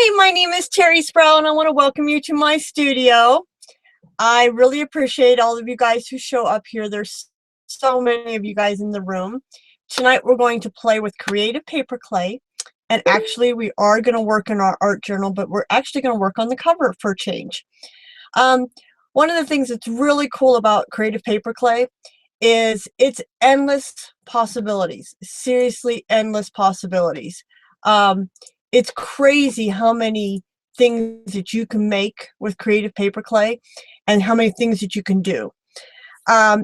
Hi, my name is Terri Sproul, and I want to welcome you to my studio. I really appreciate all of you guys who show up here. There's so many of you guys in the room. Tonight we're going to play with Creative Paperclay, and actually we are going to work in our art journal, but we're actually going to work on the cover for a change. One of the things that's really cool about Creative Paperclay is its endless possibilities. Seriously, endless possibilities. It's crazy how many things that you can make with Creative Paperclay and how many things that you can do.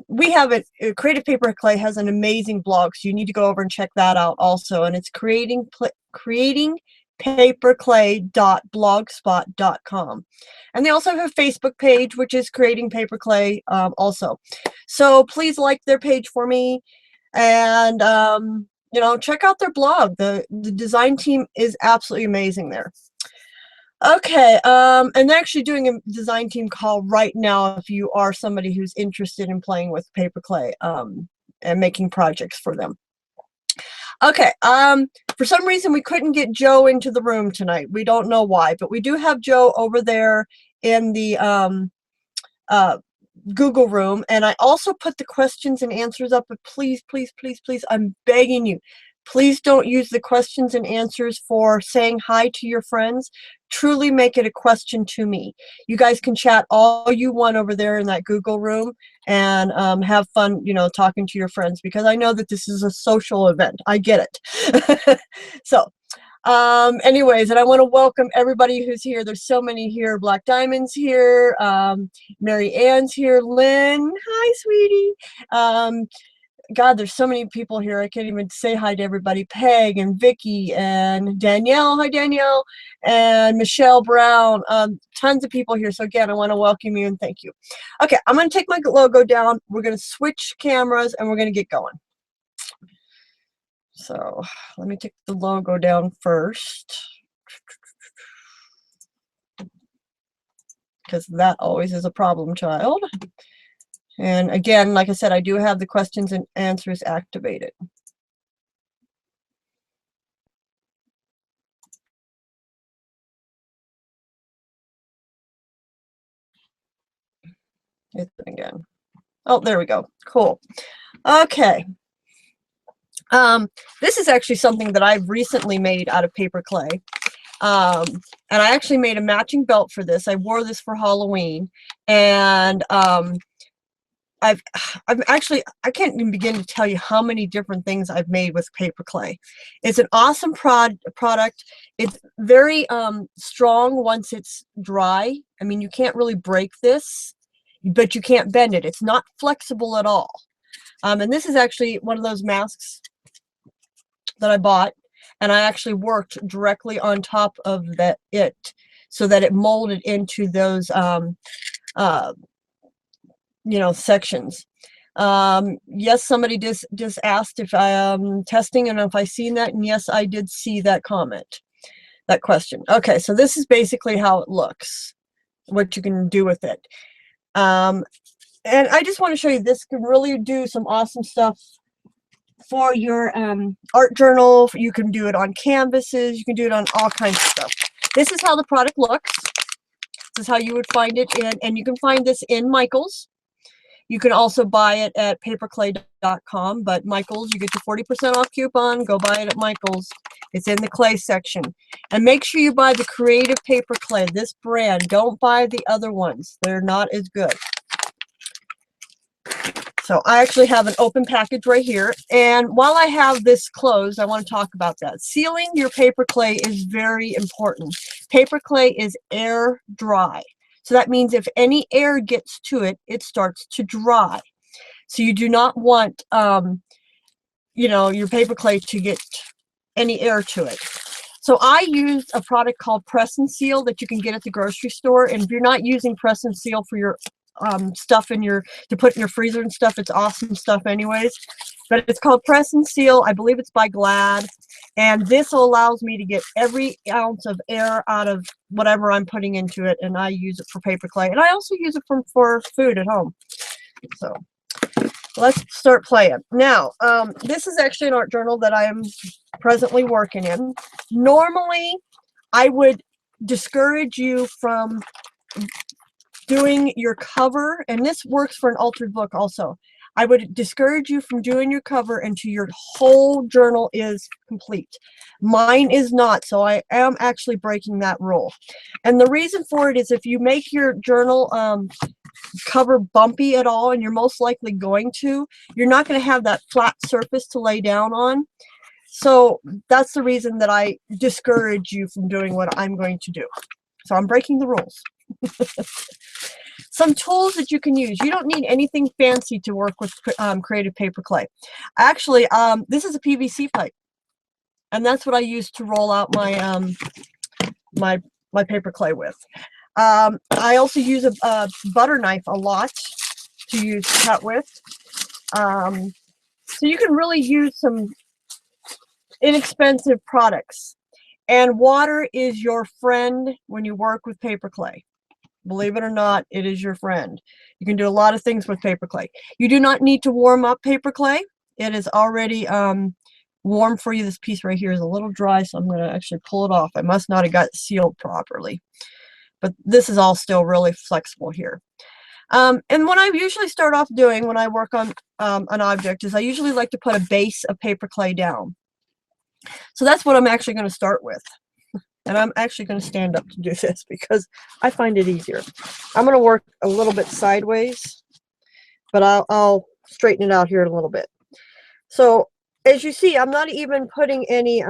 We have Creative Paperclay has an amazing blog, so you need to go over and check that out also, and it's creatingpaperclay.blogspot.com. And they also have a Facebook page, which is Creating Paperclay also. So please like their page for me, and you know, check out their blog. The design team is absolutely amazing there. Okay, and they're actually doing a design team call right now if you are somebody who's interested in playing with Paperclay and making projects for them. Okay, for some reason we couldn't get Joe into the room tonight. We don't know why, but we do have Joe over there in the Google room, and I also put the questions and answers up, but please, please, please, please, I'm begging you, please don't use the questions and answers for saying hi to your friends. Truly make it a question to me. You guys can chat all you want over there in that Google room and have fun, you know, talking to your friends, because I know that this is a social event. I get it. So anyways, and I want to welcome everybody who's here. There's so many here. Black Diamond's here, Mary Ann's here, Lynn, hi sweetie. God, there's so many people here. I can't even say hi to everybody. Peg and Vicky and Danielle, hi Danielle, and Michelle Brown. Tons of people here. So again, I want to welcome you and thank you. Okay, I'm going to take my logo down. We're going to switch cameras and we're going to get going. So let me take the logo down first, because that always is a problem child. And again, like I said, I do have the questions and answers activated. It's again. Oh, there we go. Cool. Okay. This is actually something that I've recently made out of Paperclay. And I actually made a matching belt for this. I wore this for Halloween, and I've actually, I can't even begin to tell you how many different things I've made with Paperclay. It's an awesome product. It's very strong once it's dry. I mean, you can't really break this, but you can't bend it. It's not flexible at all. And this is actually one of those masks that I bought, and I actually worked directly on top of it so that it molded into those you know, sections. Yes, somebody just asked if I am testing and if I seen that, and yes, I did see that comment, that question. Okay, so this is basically how it looks, what you can do with it. And I just want to show you, this can really do some awesome stuff for your art journal. You can do it on canvases, you can do it on all kinds of stuff. This is how the product looks. This is how you would find it in, and you can find this in Michael's. You can also buy it at paperclay.com, but Michael's, you get your 40% off coupon. Go buy it at Michael's. It's in the clay section. And make sure you buy the Creative Paperclay, this brand. Don't buy the other ones. They're not as good. So I actually have an open package right here. And while I have this closed, I want to talk about that. Sealing your Paperclay is very important. Paperclay is air dry. So that means if any air gets to it, it starts to dry. So you do not want, you know, your Paperclay to get any air to it. So I used a product called Press and Seal that you can get at the grocery store. And if you're not using Press and Seal for your stuff in your, to put in your freezer and stuff, it's awesome stuff anyways. But it's called Press and Seal. I believe it's by Glad. And this allows me to get every ounce of air out of whatever I'm putting into it, and I use it for Paperclay. And I also use it for food at home. So let's start playing. Now, this is actually an art journal that I am presently working in. Normally, I would discourage you from doing your cover, and this works for an altered book also. I would discourage you from doing your cover until your whole journal is complete. Mine is not, so I am actually breaking that rule. And the reason for it is if you make your journal cover bumpy at all, and you're most likely going to, you're not going to have that flat surface to lay down on. So that's the reason that I discourage you from doing what I'm going to do. So I'm breaking the rules. Some tools that you can use. You don't need anything fancy to work with Creative Paperclay. Actually, this is a PVC pipe, and that's what I use to roll out my my paperclay with. I also use a butter knife a lot to cut with. So you can really use some inexpensive products. And water is your friend when you work with paperclay. Believe it or not, it is your friend. You can do a lot of things with paperclay. You do not need to warm up paperclay. It is already warm for you. This piece right here is a little dry, so I'm going to actually pull it off. I must not have got it sealed properly. But this is all still really flexible here. And what I usually start off doing when I work on an object is I usually like to put a base of paperclay down. So that's what I'm actually going to start with. And I'm actually going to stand up to do this because I find it easier. I'm going to work a little bit sideways, but I'll straighten it out here in a little bit. So as you see, I'm not even putting any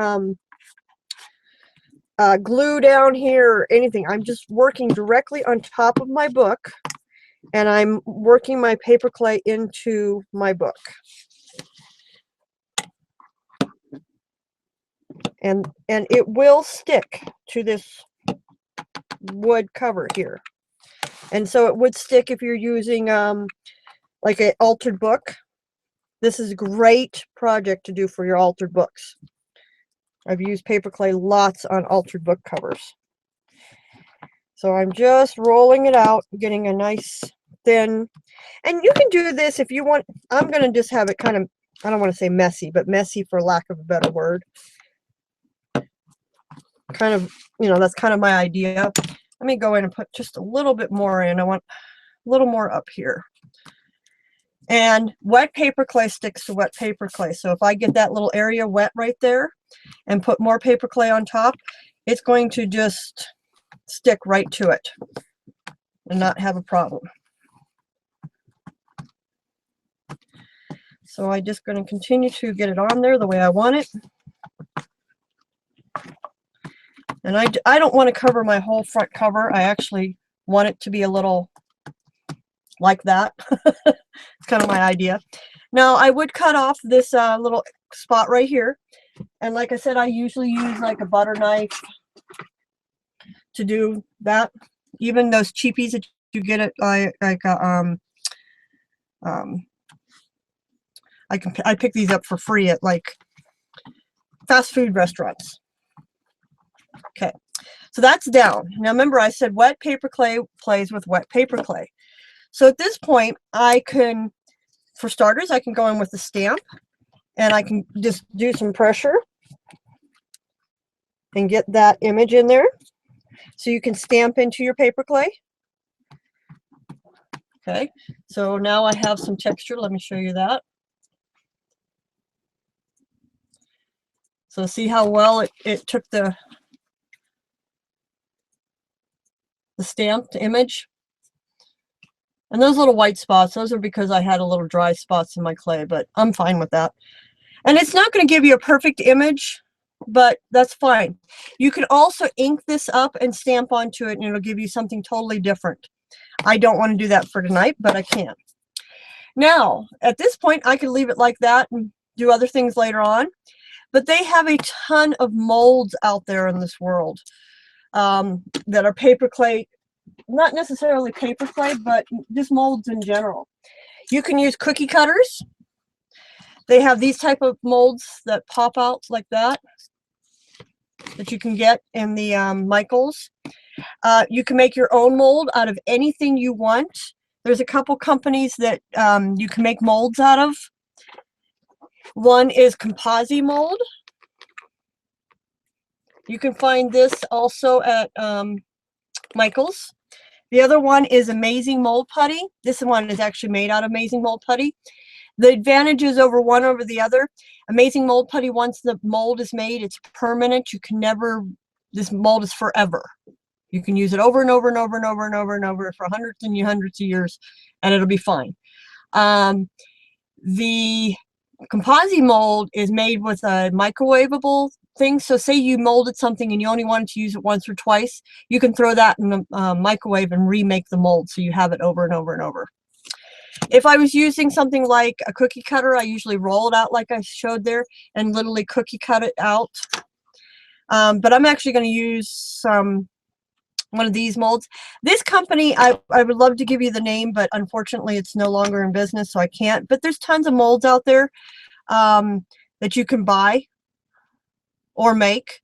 glue down here or anything. I'm just working directly on top of my book, and I'm working my paperclay into my book. And it will stick to this wood cover here. And so it would stick if you're using like an altered book. This is a great project to do for your altered books. I've used paperclay lots on altered book covers. So I'm just rolling it out, getting a nice thin, and you can do this if you want. I'm going to just have it kind of, I don't want to say messy, but messy for lack of a better word. Kind of, you know, that's kind of my idea. Let me go in and put just a little bit more in. I want a little more up here. And wet paperclay sticks to wet paperclay. So if I get that little area wet right there and put more paperclay on top, it's going to just stick right to it and not have a problem. So I'm just going to continue to get it on there the way I want it. And I don't want to cover my whole front cover. I actually want it to be a little like that. It's kind of my idea. Now, I would cut off this little spot right here. And like I said, I usually use like a butter knife to do that. Even those cheapies that you get at I pick these up for free at like fast food restaurants. Okay, so that's down. Now remember, I said wet paperclay plays with wet paperclay. So at this point, I can, for starters, I can go in with the stamp, and I can just do some pressure and get that image in there. So you can stamp into your paperclay. Okay, so now I have some texture. Let me show you that. So see how well it took the stamped image. And those little white spots, those are because I had a little dry spots in my clay, but I'm fine with that. And it's not going to give you a perfect image, but that's fine. You can also ink this up and stamp onto it, and it'll give you something totally different. I don't want to do that for tonight, but I can. Now, at this point, I could leave it like that and do other things later on. But they have a ton of molds out there in this world that are paperclay, not necessarily paperclay, but just molds in general. You can use cookie cutters. They have these type of molds that pop out like that you can get in the Michaels. You can make your own mold out of anything you want. There's a couple companies that you can make molds out of. One is Composite Mold. You can find this also at Michael's. The other one is Amazing Mold Putty. This one is actually made out of Amazing Mold Putty. The advantages over one over the other. Amazing Mold Putty, once the mold is made, it's permanent. You can never, this mold is forever. You can use it over and over and over and over and over and over for hundreds and hundreds of years, and it'll be fine. The composite mold is made with a microwavable thing. So say you molded something and you only wanted to use it once or twice, you can throw that in the microwave and remake the mold so you have it over and over and over. If I was using something like a cookie cutter, I usually roll it out like I showed there and literally cookie cut it out. But I'm actually going to use one of these molds. This company, I would love to give you the name, but unfortunately it's no longer in business, so I can't. But there's tons of molds out there that you can buy or make.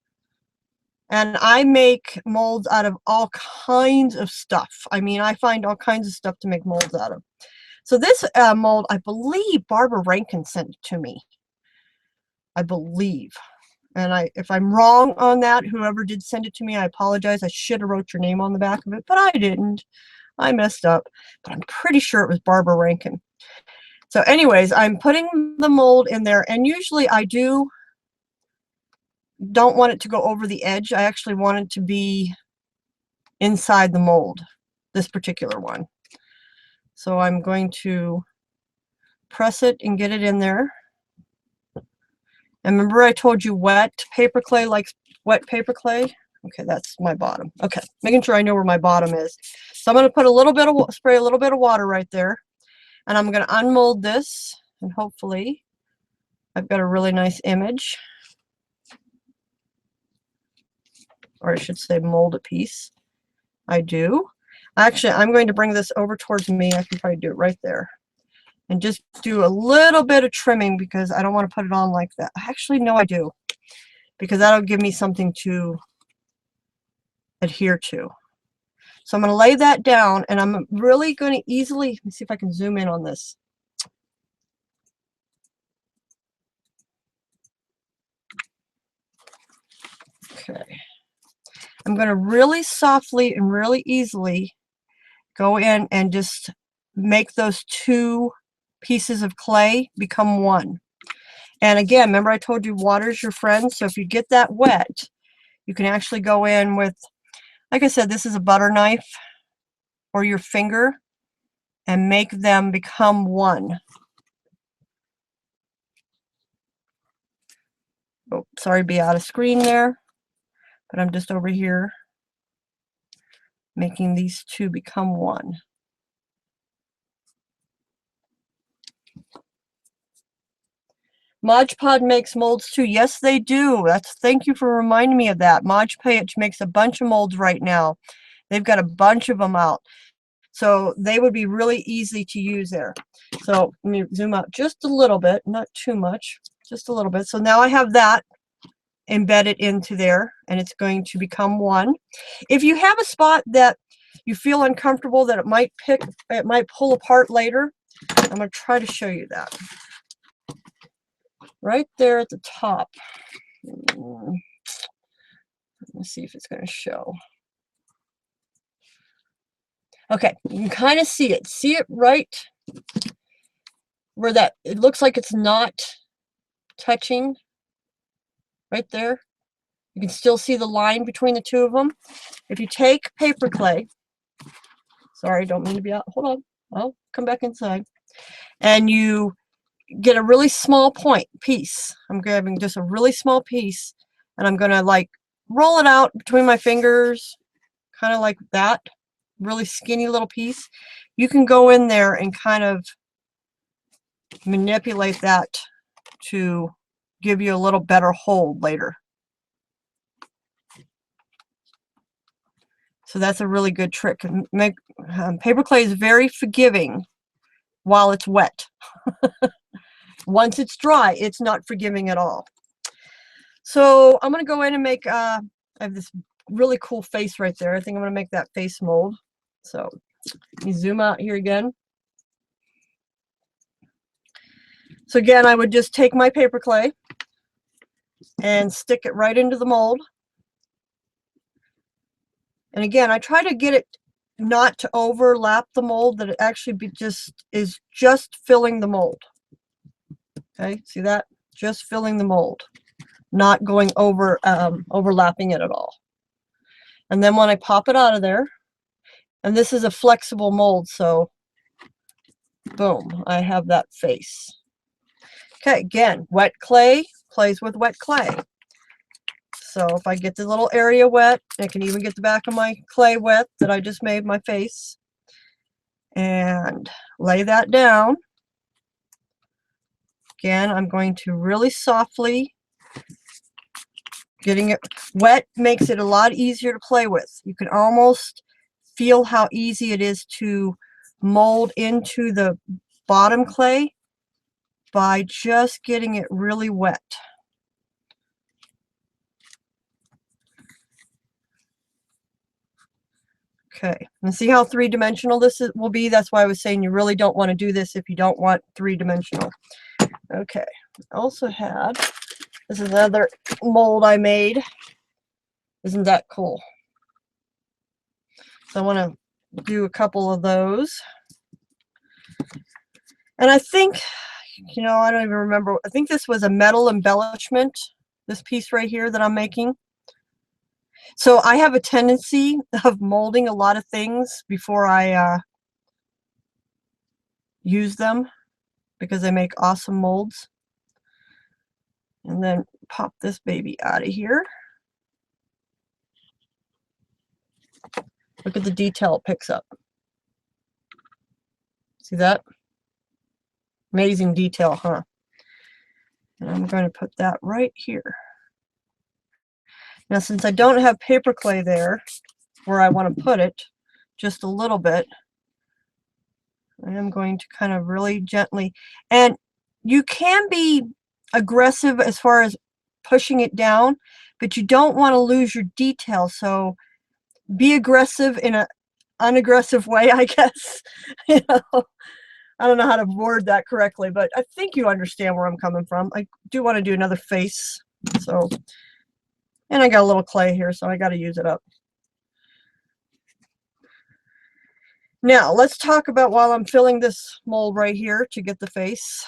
And I make molds out of all kinds of stuff. I mean, I find all kinds of stuff to make molds out of. So this mold, I believe Barbara Rankin sent it to me. I believe. And if I'm wrong on that, whoever did send it to me, I apologize. I should have wrote your name on the back of it, but I didn't. I messed up. But I'm pretty sure it was Barbara Rankin. So anyways, I'm putting the mold in there, and usually I don't want it to go over the edge. I actually want it to be inside the mold, this particular one. So I'm going to press it and get it in there. And remember I told you wet paper clay likes wet paper clay? Okay, that's my bottom. Okay, making sure I know where my bottom is. So I'm going to put a little bit of, spray a little bit of water right there. And I'm going to unmold this. And hopefully I've got a really nice image. Or I should say mold a piece. I do. Actually, I'm going to bring this over towards me. I can probably do it right there. And just do a little bit of trimming because I don't want to put it on like that. Actually, no, I do. Because that'll give me something to adhere to. So I'm going to lay that down, and I'm really going to easily, let me see if I can zoom in on this. Okay. I'm going to really softly and really easily go in and just make those two pieces of clay become one. And again, remember I told you water's your friend, so if you get that wet, you can actually go in with, like I said, this is a butter knife or your finger and make them become one. Oh, sorry to be out of screen there, but I'm just over here making these two become one. Mod Podge makes molds too. Yes, they do. Thank you for reminding me of that. Mod Podge makes a bunch of molds right now. They've got a bunch of them out. So they would be really easy to use there. So let me zoom out just a little bit, not too much, just a little bit. So now I have that embedded into there, and it's going to become one. If you have a spot that you feel uncomfortable that it might pull apart later, I'm going to try to show you that. Right there at the top. Let's see if it's going to show. Okay, you can kind of see it. See it right where that, it looks like it's not touching. Right there. You can still see the line between the two of them. If you take paper clay, sorry, don't mean to be out. Hold on. I'll come back inside. And you get a really small piece. I'm grabbing just a really small piece, and I'm going to like roll it out between my fingers, kind of like that. Really skinny little piece. You can go in there and kind of manipulate that to give you a little better hold later. So that's a really good trick. Paper clay is very forgiving while it's wet. Once it's dry, it's not forgiving at all. So I'm going to go in and make, I have this really cool face right there. I think I'm going to make that face mold. So let me zoom out here again. So again, I would just take my paper clay and stick it right into the mold. And again, I try to get it not to overlap the mold, that it actually is just filling the mold. Okay, see that? Just filling the mold, not going over, overlapping it at all. And then when I pop it out of there, and this is a flexible mold, so boom, I have that face. Okay, again, wet clay plays with wet clay. So if I get the little area wet, I can even get the back of my clay wet that I just made my face, and lay that down. Again, I'm going to really softly, getting it wet makes it a lot easier to play with. You can almost feel how easy it is to mold into the bottom clay by just getting it really wet. Okay, and see how three-dimensional this will be? That's why I was saying you really don't want to do this if you don't want three-dimensional. Okay, I also had, this is another mold I made. Isn't that cool? So I want to do a couple of those. And I think, you know, I don't even remember, I think this was a metal embellishment, this piece right here that I'm making. So I have a tendency of molding a lot of things before I use them, because they make awesome molds. And then pop this baby out of here. Look at the detail it picks up. See that? Amazing detail, huh? And I'm going to put that right here. Now, since I don't have paper clay there where I want to put it, just a little bit, I am going to kind of really gently, and you can be aggressive as far as pushing it down, but you don't want to lose your detail. So be aggressive in an unaggressive way, I guess. You know, I don't know how to word that correctly, but I think you understand where I'm coming from. I do want to do another face. So, and I got a little clay here, so I got to use it up. Now, let's talk about, while I'm filling this mold right here to get the face.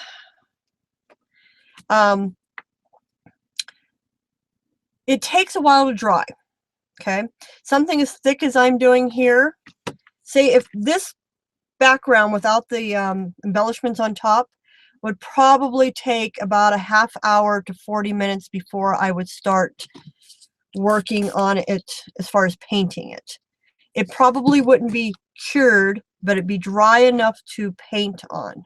It takes a while to dry. Okay, something as thick as I'm doing here, say if this background without the embellishments on top would probably take about a half hour to 40 minutes before I would start working on it as far as painting it. It probably wouldn't be cured, but it'd be dry enough to paint on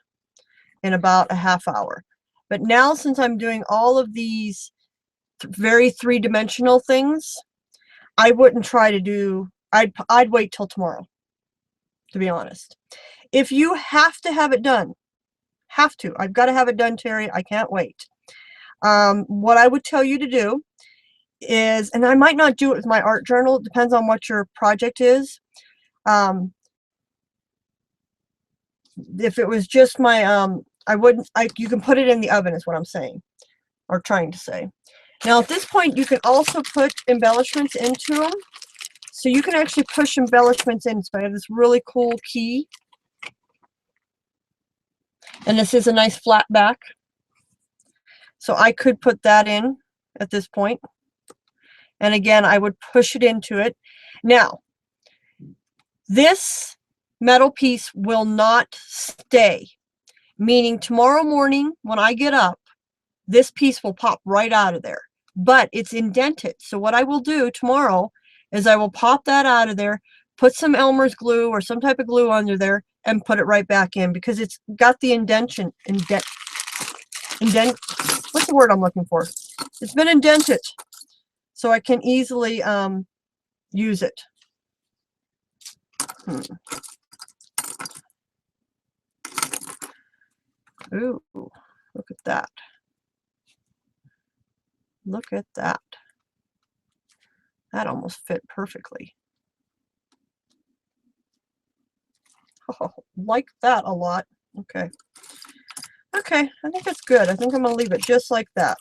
in about a half hour. But now, since I'm doing all of these very three-dimensional things, I wouldn't try to do, I'd wait till tomorrow, to be honest. If you have to have it done, I've got to have it done, Terry, I can't wait. What I would tell you to do is, and I might not do it with my art journal, it depends on what your project is. If it was just my, you can put it in the oven is what I'm saying, or trying to say. Now at this point, you can also put embellishments into them. So you can actually push embellishments in. So I have this really cool key. And this is a nice flat back. So I could put that in at this point. And again, I would push it into it. Now, this metal piece will not stay. Meaning tomorrow morning when I get up, this piece will pop right out of there. But it's indented. So what I will do tomorrow is I will pop that out of there, put some Elmer's glue or some type of glue under there, and put it right back in, because it's got the indentation. What's the word I'm looking for? It's been indented, so I can easily use it. Ooh, look at that. Look at that. That almost fit perfectly. Oh, like that a lot. Okay. Okay, I think that's good. I think I'm going to leave it just like that.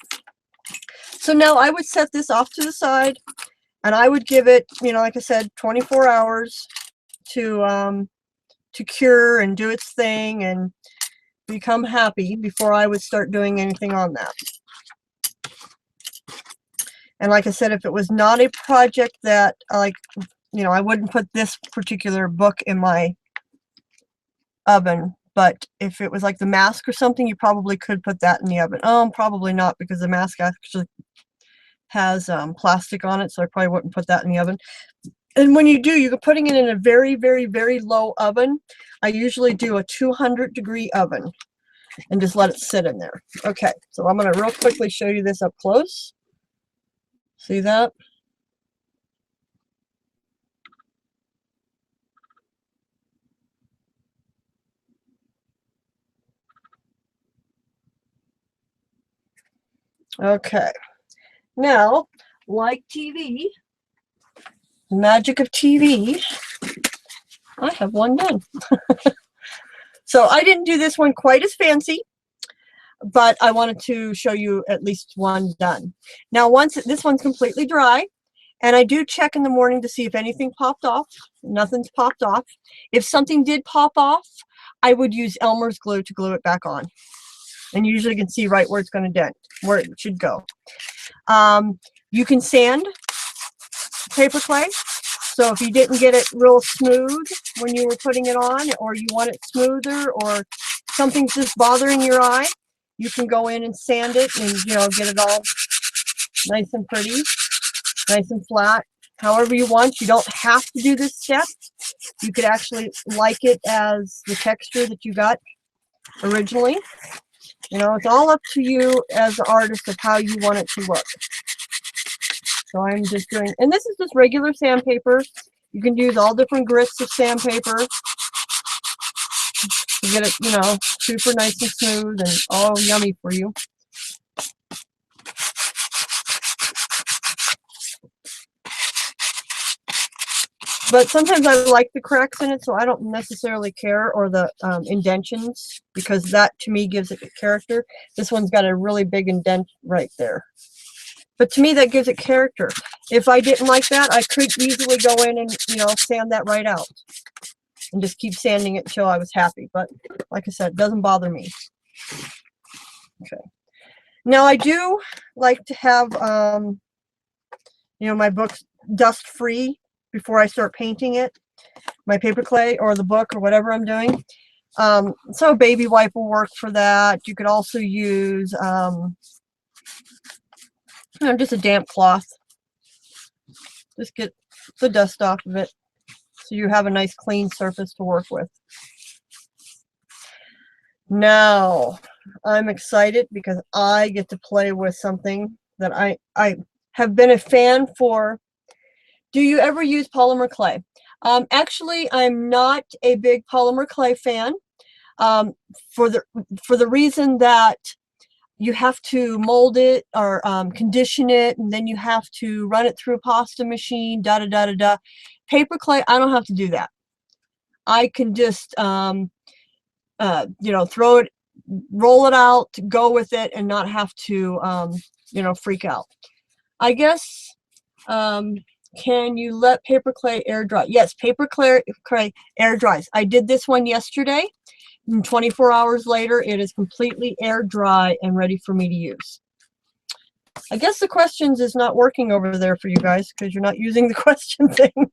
So now I would set this off to the side, And I would give it, you know, like I said, 24 hours to cure and do its thing and become happy before I would start doing anything on that. And like I said, if it was not a project that, like, you know, I wouldn't put this particular book in my oven. But if it was like the mask or something, you probably could put that in the oven. Probably not, because the mask actually has plastic on it, so I probably wouldn't put that in the oven. And when you do, you're putting it in a very, very, very low oven. I usually do a 200-degree oven and just let it sit in there. Okay, so I'm going to real quickly show you this up close. See that? Okay. Now, like TV, the magic of TV, I have one done. So I didn't do this one quite as fancy, but I wanted to show you at least one done. Now, once this one's completely dry, and I do check in the morning to see if anything popped off. Nothing's popped off. If something did pop off, I would use Elmer's glue to glue it back on. And you usually can see right where it's going to dent, where it should go. You can sand paper clay. So if you didn't get it real smooth when you were putting it on, or you want it smoother, or something's just bothering your eye, you can go in and sand it and, you know, get it all nice and pretty, nice and flat, however you want. You don't have to do this step. You could actually like it as the texture that you got originally. You know, it's all up to you as an artist of how you want it to look. So I'm just doing, and this is just regular sandpaper. You can use all different grits of sandpaper to get it, you know, super nice and smooth and all yummy for you. But sometimes I like the cracks in it, so I don't necessarily care, or the indentions, because that to me gives it character. This one's got a really big indent right there. But to me, that gives it character. If I didn't like that, I could easily go in and, you know, sand that right out. And just keep sanding it until I was happy. But like I said, it doesn't bother me. Okay. Now I do like to have, you know, my books dust free before I start painting it, my paper clay or the book or whatever I'm doing. So a baby wipe will work for that. You could also use you know, just a damp cloth. Just get the dust off of it so you have a nice clean surface to work with. Now I'm excited because I get to play with something that I have been a fan for. Do you ever use polymer clay? Actually, I'm not a big polymer clay fan, for the reason that you have to mold it or condition it, and then you have to run it through a pasta machine, da da da da da. Paper clay, I don't have to do that. I can just you know, throw it, roll it out, go with it, and not have to you know, freak out. I guess can you let paper clay air dry? Yes, paper clay air dries. I did this one yesterday, and 24 hours later it is completely air dry and ready for me to use. I guess the questions is not working over there for you guys because you're not using the question thing.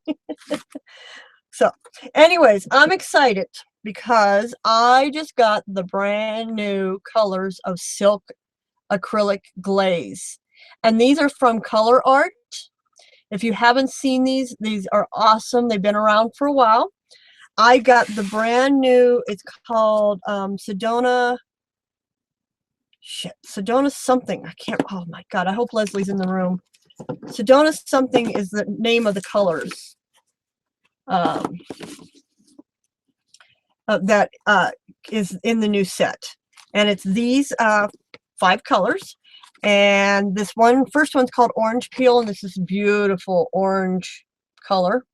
So anyways, I'm excited because I just got the brand new colors of silk acrylic glaze, and these are from Color Art. If you haven't seen these are awesome. They've been around for a while. I got the brand new, it's called Sedona something. I can't, oh my God, I hope Leslie's in the room. Sedona something is the name of the colors that is in the new set. And it's these 5 colors. And this first one's called Orange Peel, and this is beautiful orange color.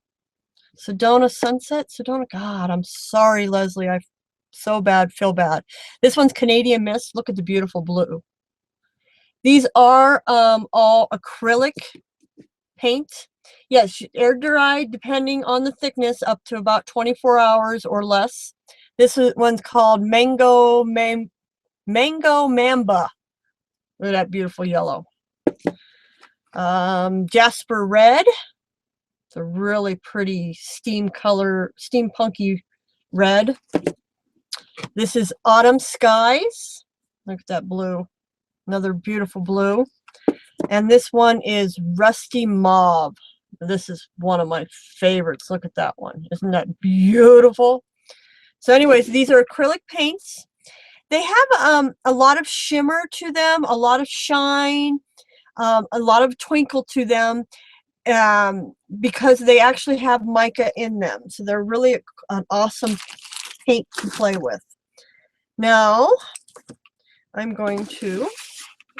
Sedona Sunset, Sedona, God, I'm sorry, Leslie, I so bad, feel bad. This one's Canadian Mist. Look at the beautiful blue. These are all acrylic paint. Yes, air dried depending on the thickness up to about 24 hours or less. This one's called Mango Mamba. Look at that beautiful yellow. Jasper Red. It's a really pretty steampunky red. This is Autumn Skies. Look at that blue. Another beautiful blue. And this one is Rusty Mauve. This is one of my favorites. Look at that one. Isn't that beautiful? So anyways, these are acrylic paints. They have a lot of shimmer to them, a lot of shine, a lot of twinkle to them, because they actually have mica in them. So they're really an awesome paint to play with. Now, I'm going to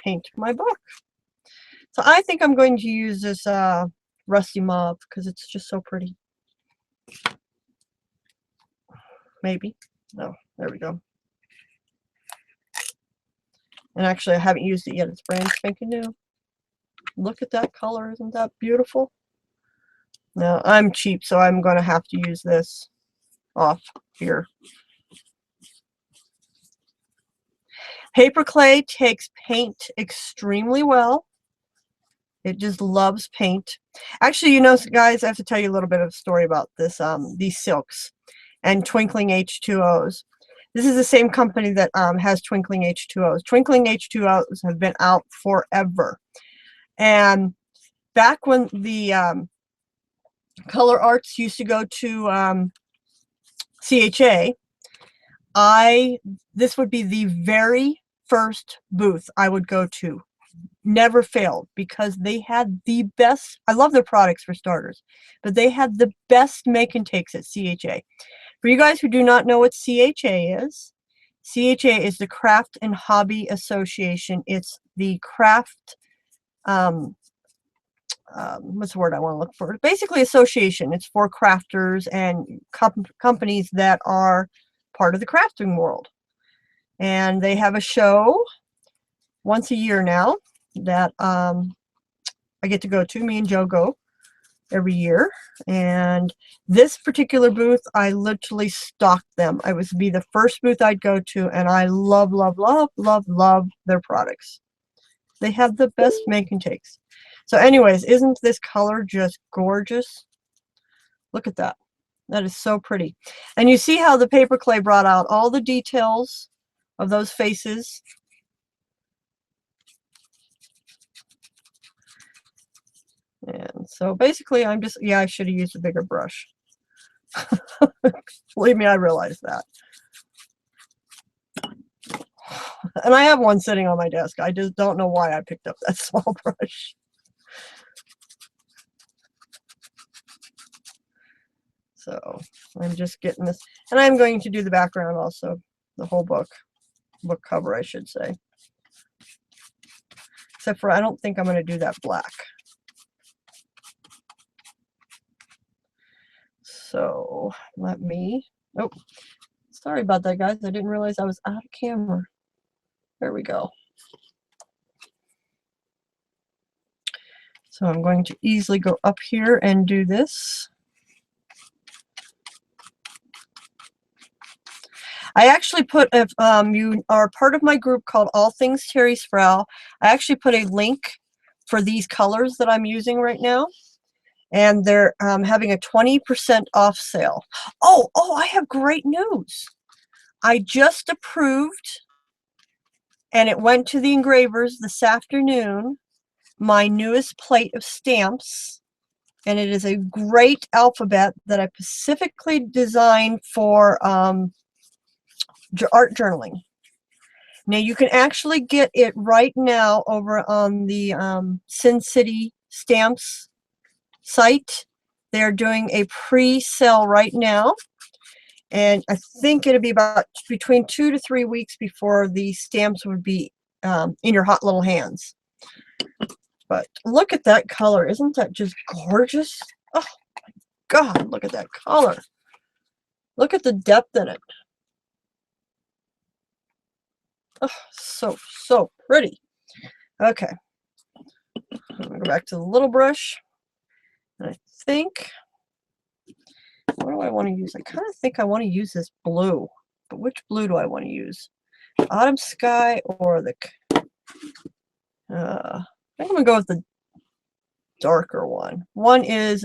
paint my book. So I think I'm going to use this Rusty Mauve because it's just so pretty. Maybe. No, there we go. And actually, I haven't used it yet. It's brand spanking new. Look at that color. Isn't that beautiful? Now, I'm cheap, so I'm going to have to use this off here. Paperclay takes paint extremely well. It just loves paint. Actually, you know, guys, I have to tell you a little bit of a story about this, these silks and Twinkling H2Os. This is the same company that has Twinkling H2Os. Twinkling H2Os have been out forever. And back when the color arts used to go to CHA, this would be the very first booth I would go to. Never failed, because they had the best. I love their products for starters, but they had the best make and takes at CHA. For you guys who do not know what CHA is the Craft and Hobby Association. It's the craft, what's the word I want to look for? Basically, association. It's for crafters and companies that are part of the crafting world. And they have a show once a year now that I get to go to. Me and Joe go every year. And this particular booth, I literally stalked them. I was be the first booth I'd go to, and I love, love, love, love, love their products. They have the best make and takes. So anyways, isn't this color just gorgeous? Look at that. That is so pretty. And you see how the Paperclay brought out all the details of those faces. And so basically I'm just, yeah, I should have used a bigger brush. Believe me, I realize that. And I have one sitting on my desk. I just don't know why I picked up that small brush. So I'm just getting this. And I'm going to do the background also. The whole book cover, I should say. Except for I don't think I'm going to do that black. So let me, oh, sorry about that, guys. I didn't realize I was out of camera. There we go. So I'm going to easily go up here and do this. I actually put, if you are part of my group called All Things Terri Sproul, I actually put a link for these colors that I'm using right now. And they're having a 20% off sale. Oh, I have great news. I just approved, and it went to the engravers this afternoon, my newest plate of stamps. And it is a great alphabet that I specifically designed for art journaling. Now you can actually get it right now over on the Sin City Stamps site. They're doing a pre-sale right now, and I think it'll be about between 2 to 3 weeks before the stamps would be in your hot little hands. But look at that color. Isn't that just gorgeous? Oh my God, look at that color. Look at the depth in it. Oh, so pretty. Okay, I'm gonna go back to the little brush. And I think, what do I want to use? I kind of think I want to use this blue, but which blue do I want to use? Autumn Sky or the, I think I'm going to go with the darker one. One is,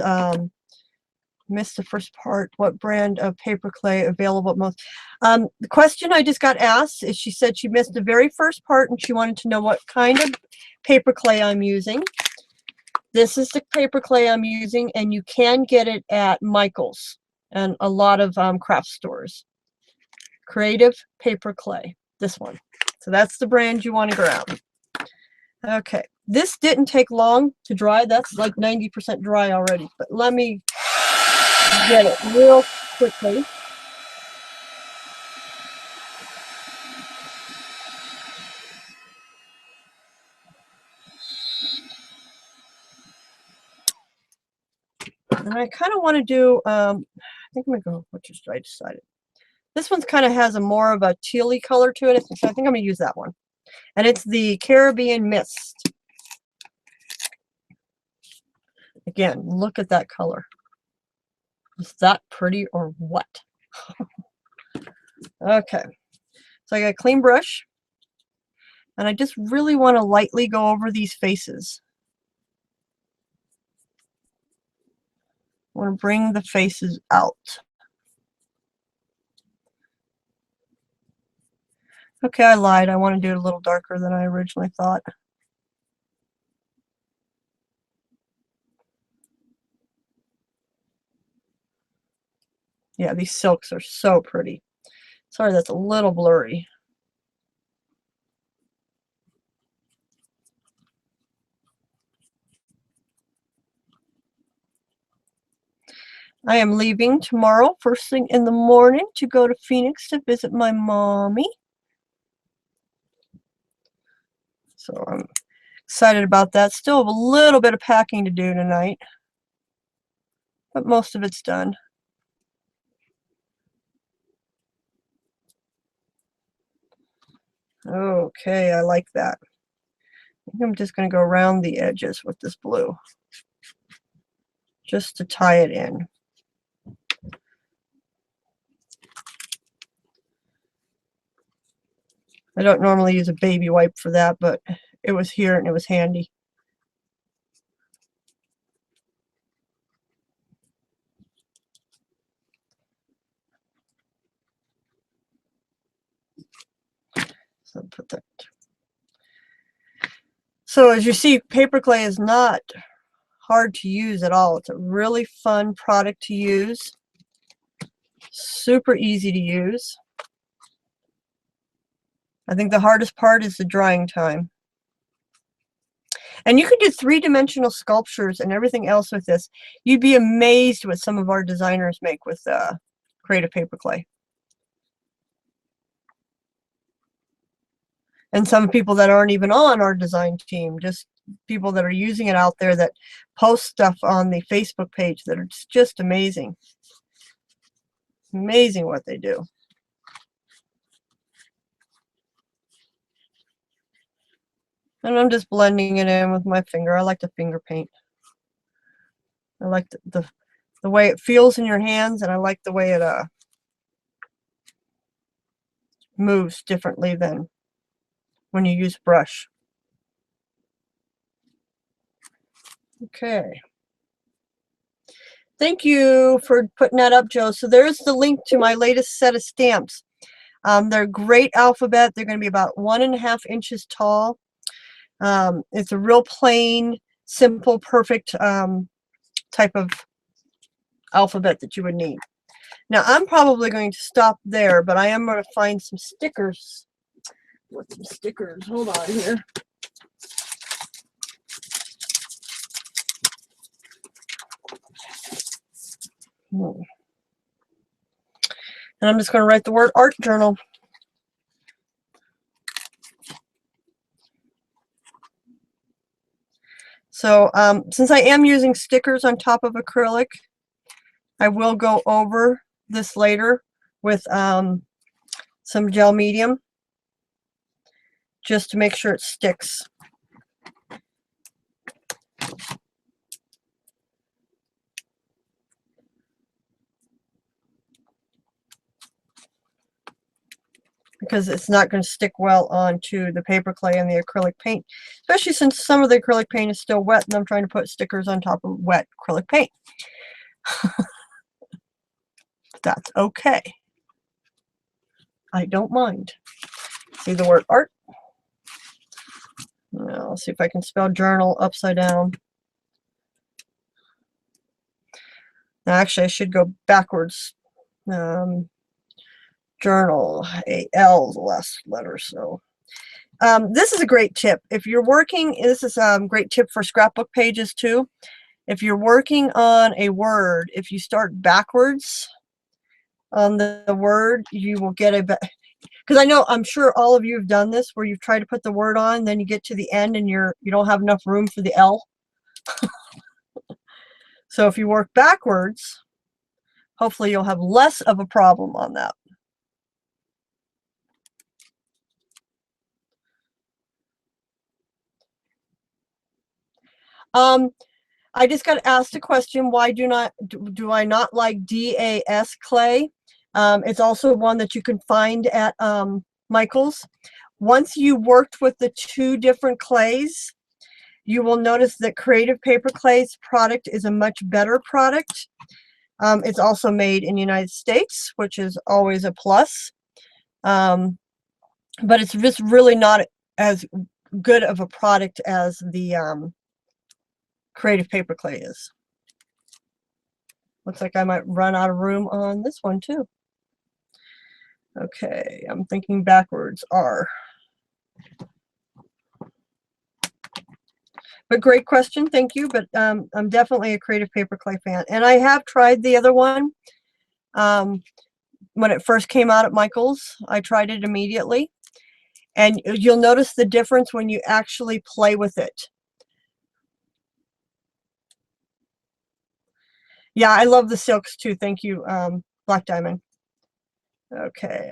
missed the first part. What brand of paper clay available at most? The question I just got asked is, she said she missed the very first part and she wanted to know what kind of paper clay I'm using. This is the paper clay I'm using, and you can get it at Michael's and a lot of craft stores. Creative Paperclay, this one. So that's the brand you want to grab. Okay, this didn't take long to dry. That's like 90% dry already, but let me get it real quickly. And I kind of want to do, I think I'm going to go, which is I decided. This one's kind of has a more of a tealy color to it, so I think I'm going to use that one. And it's the Caribbean Mist. Again, look at that color. Is that pretty or what? Okay, so I got a clean brush, and I just really want to lightly go over these faces. I want to bring the faces out. Okay, I lied. I want to do it a little darker than I originally thought. Yeah, these silks are so pretty. Sorry, that's a little blurry. I am leaving tomorrow, first thing in the morning, to go to Phoenix to visit my mommy. So I'm excited about that. Still have a little bit of packing to do tonight, but most of it's done. Okay, I like that. I think I'm just going to go around the edges with this blue, just to tie it in. I don't normally use a baby wipe for that, but it was here and it was handy. So put that. So as you see, Paperclay is not hard to use at all. It's a really fun product to use. Super easy to use. I think the hardest part is the drying time. And you could do three-dimensional sculptures and everything else with this. You'd be amazed what some of our designers make with Creative Paperclay. And some people that aren't even on our design team, just people that are using it out there that post stuff on the Facebook page that are just amazing. Amazing what they do. And I'm just blending it in with my finger. I like to finger paint. I like the way it feels in your hands, and I like the way it moves differently than when you use brush. Okay. Thank you for putting that up, Joe. So there's the link to my latest set of stamps. They're great alphabet. They're going to be about 1.5 inches tall. It's a real plain, simple, perfect type of alphabet that you would need. Now, I'm probably going to stop there, but I am going to find some stickers. What's some stickers? Hold on here. And I'm just going to write the word art journal. So since I am using stickers on top of acrylic, I will go over this later with some gel medium just to make sure it sticks. because it's not going to stick well onto the paper clay and the acrylic paint, especially since some of the acrylic paint is still wet and I'm trying to put stickers on top of wet acrylic paint. That's okay. I don't mind. See the word art? Now, I'll see if I can spell journal upside down. Now, actually, I should go backwards. Journal, A-L is the last letter, so. This is a great tip. If you're working, this is a great tip for scrapbook pages too. If you're working on a word, if you start backwards on the word, you will get a, because I'm sure all of you have done this where you've tried to put the word on, then you get to the end and you don't have enough room for the L. So if you work backwards, hopefully you'll have less of a problem on that. I just got asked a question, why do I not like DAS clay? It's also one that you can find at Michael's. Once you worked with the two different clays, you will notice that Creative Paperclay's product is a much better product. It's also made in the United States, which is always a plus. But it's just really not as good of a product as the Creative Paperclay is. Looks like I might run out of room on this one too. Okay, I'm thinking backwards, R. But great question, thank you. But I'm definitely a Creative Paperclay fan. And I have tried the other one. When it first came out at Michael's, I tried it immediately. And you'll notice the difference when you actually play with it. Yeah, I love the silks too. Thank you, Black Diamond. Okay,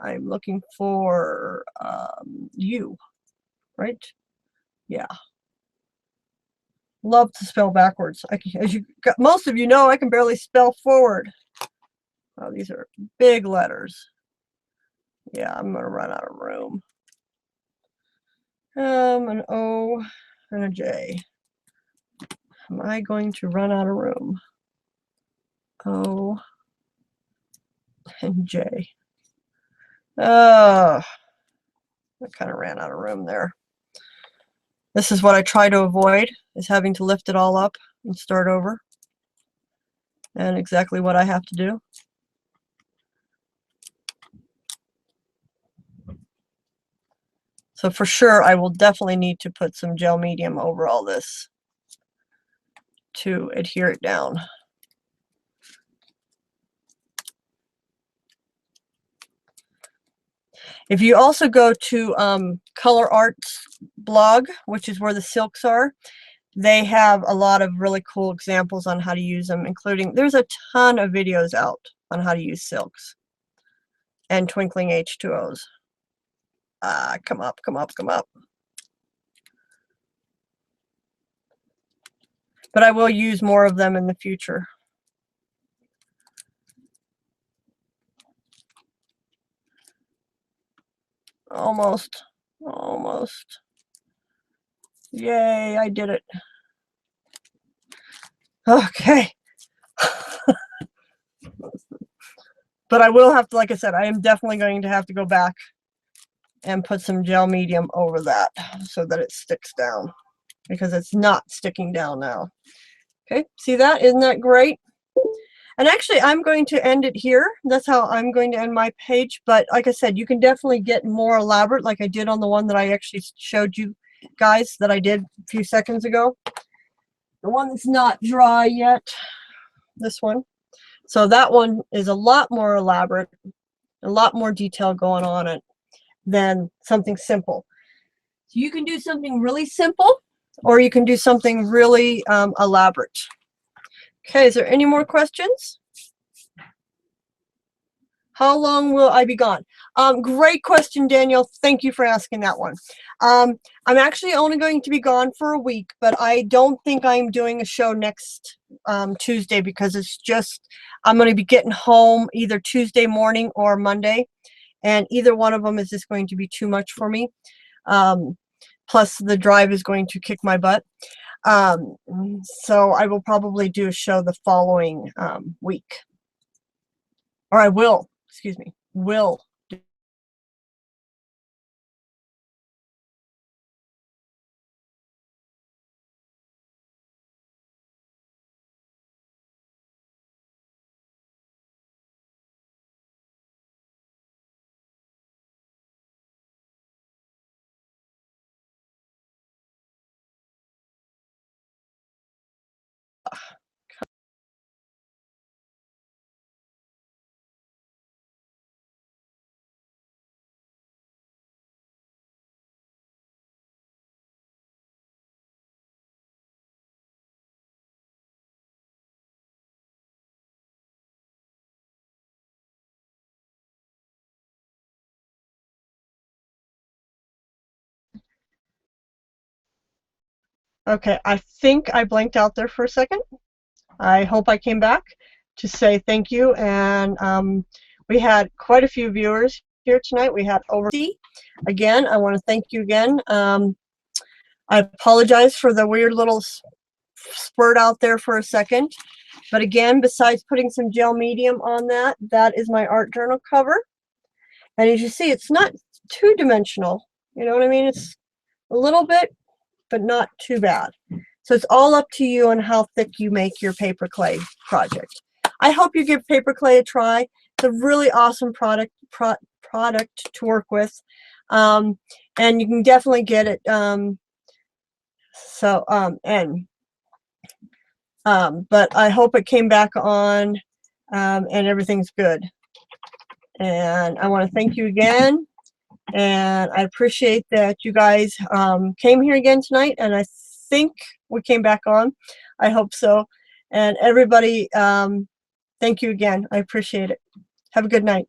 I'm looking for you, right? Yeah. Love to spell backwards. As most of you know, I can barely spell forward. Oh, these are big letters. Yeah, I'm gonna run out of room. An O and a J. Am I going to run out of room? O and J. Oh, I kind of ran out of room there. This is what I try to avoid, is having to lift it all up and start over. And exactly what I have to do. So for sure, I will definitely need to put some gel medium over all this to adhere it down. If you also go to Color Art's blog, which is where the silks are, they have a lot of really cool examples on how to use them, including, there's a ton of videos out on how to use silks and twinkling H2Os. Come up, come up, come up. But I will use more of them in the future. Almost, almost. Yay, I did it. Okay. But I will have to, like I said, I am definitely going to have to go back and put some gel medium over that so that it sticks down, because it's not sticking down now. Okay, see that? Isn't that great? And actually, I'm going to end it here. That's how I'm going to end my page. But like I said, you can definitely get more elaborate, like I did on the one that I actually showed you guys that I did a few seconds ago. The one that's not dry yet, this one. So that one is a lot more elaborate, a lot more detail going on it than something simple. So you can do something really simple, or you can do something really elaborate. Okay, is there any more questions? How long will I be gone? Great question, Daniel. Thank you for asking that one. I'm actually only going to be gone for a week, but I don't think I'm doing a show next Tuesday, because it's just, I'm going to be getting home either Tuesday morning or Monday. and either one of them is just going to be too much for me. Plus the drive is going to kick my butt. So I will probably do a show the following week. Or I will, excuse me, will. Okay, I think I blanked out there for a second. I hope I came back to say thank you, and we had quite a few viewers here tonight. We had over. Again, I want to thank you again. I apologize for the weird little spurt out there for a second, but again, besides putting some gel medium on that, that is my art journal cover. And as you see, it's not two-dimensional. You know what I mean? It's a little bit, but not too bad. So it's all up to you on how thick you make your paper clay project. I hope you give paper clay a try. It's a really awesome product to work with, and you can definitely get it. But I hope it came back on, and everything's good. And I want to thank you again. And I appreciate that you guys came here again tonight, and I think we came back on. I hope so. And everybody, thank you again. I appreciate it. Have a good night.